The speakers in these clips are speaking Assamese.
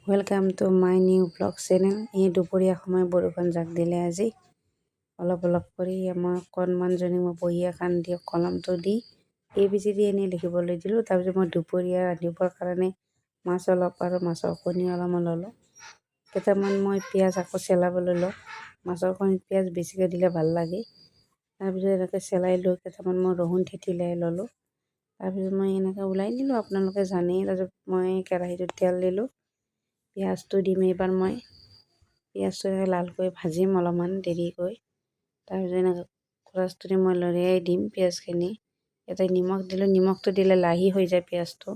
Welcome to my new blog channel. এই দুপৰীয়া সময় বৰষুণ জাক দিলে আজি অলপ কৰি মই অকণমানজনী মই বহি এখন দি কলমটো দি ABCD এনেই লিখিবলৈ দিলোঁ। তাৰপিছত মই দুপৰীয়া ৰান্ধিবৰ কাৰণে মাছ অলপ আৰু মাছৰ কণী অলপমান ল'লোঁ। কেইটামান মই পিঁয়াজ আকৌ চেলাবলৈ লওঁ। মাছৰ কণীত পিঁয়াজ বেছিকৈ দিলে ভাল লাগে। তাৰপিছত এনেকৈ চেলাই লৈ কেইটামান মই ৰহুন থেতিলাই ল'লোঁ। তাৰপিছত মই এনেকৈ ওলাই দিলোঁ, আপোনালোকে জানেই। তাৰপিছত মই কেৰাহীটোত তেল দিলোঁ, পিঁয়াজটো দিম। এইবাৰ মই পিঁয়াজটো এনেকৈ লালকৈ ভাজিম অলপমান দেৰিকৈ। তাৰপিছত এনেকৈ খৰচটোদি মই লৰিয়াই দিম পিঁয়াজখিনি। ইয়াতে নিমখ দিলোঁ, নিমখটো দিলে লাহি হৈ যায় পিঁয়াজটো।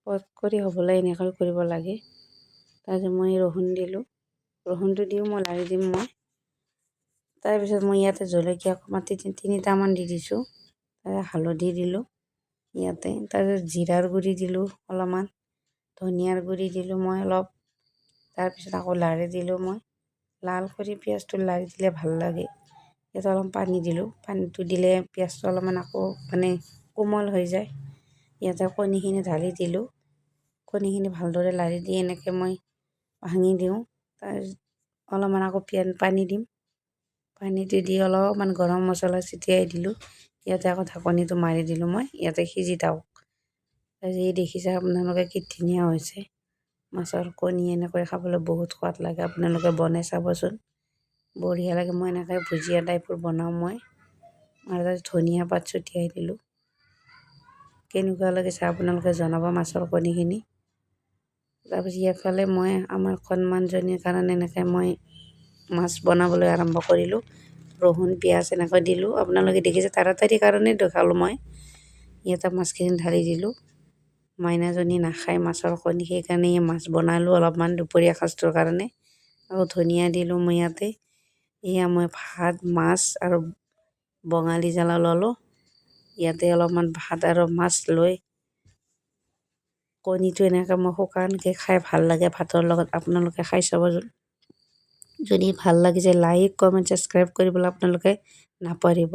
পট কৰি হ'বলৈ এনেকৈ কৰিব লাগে। তাৰপিছত মই ৰহুন দিলোঁ, ৰহুনটো দিও মই লাৰি দিম মই। তাৰপিছত মই ইয়াতে জলকীয়া অকণমান তিনিটামান দি দিছোঁ। তাৰপিছত হালধি দিলোঁ ইয়াতে। তাৰপিছত জিৰাৰ গুড়ি দিলোঁ অলপমান, ধনিয়াৰ গুড়ি দিলোঁ মই অলপ। তাৰপিছত আকৌ লাৰি দিলোঁ মই। লাল কৰি পিঁয়াজটো লাৰি দিলে ভাল লাগে। ইয়াতে অলপ পানী দিলোঁ, পানীটো দিলে পিঁয়াজটো অলপমান আকৌ কোমল হৈ যায়। ইয়াতে কণীখিনি ঢালি দিলোঁ, কণীখিনি ভালদৰে লাৰি দি এনেকৈ মই ভাঙি দিওঁ। তাৰপিছত অলপমান আকৌ পানী দিম, পানীটো দি অলপমান গৰম মছলা ছটিয়াই দিলোঁ। ইয়াতে আকৌ ঢাকনিটো মাৰি দিলোঁ মই, ইয়াতে সিজি থাকক। তাৰপিছত এই দেখিছে আপোনালোকে কি ধুনীয়া হৈছে। মাছৰ কণী এনেকৈ খাবলৈ বহুত সোৱাদ লাগে, আপোনালোকে বনাই চাবচোন, বঢ়িয়া লাগে। মই এনেকৈ ভুজিয়া টাইপৰ বনাওঁ মই। আৰু তাৰপিছত ধনিয়া পাত ছটিয়াই দিলোঁ। কেনেকুৱা লাগিছে আপোনালোকে জনাব মাছৰ কণীখিনি। তাৰপিছত ইয়াৰফালে মই আমাৰ কণমানজনীৰ কাৰণে এনেকৈ মই মাছ বনাবলৈ আৰম্ভ কৰিলোঁ। ৰহুন পিঁয়াজ এনেকৈ দিলোঁ, আপোনালোকে দেখিছে। তাড়াতাড়ি কাৰণেই দেখালোঁ মই। ইয়াতে মাছখিনি ঢালি দিলোঁ। মাইনাজনী নাখায় মাছৰ কণী, সেইকাৰণে মাছ বনালোঁ অলপমান দুপৰীয়া সাঁজটোৰ কাৰণে। আকৌ ধনিয়া দিলোঁ মই ইয়াতে। এয়া মই ভাত, মাছ আৰু বঙালী জ্বালা ল'লোঁ। ইয়াতে অলপমান ভাত আৰু মাছ লৈ কণীটো এনেকৈ মই শুকানকৈ খাই ভাল লাগে ভাতৰ লগত। আপোনালোকে খাই চাবচোন। যদি ভাল লাগিছে লাইক কমেণ্ট ছাবস্ক্ৰাইব কৰিবলৈ আপোনালোকে নাপাহৰিব।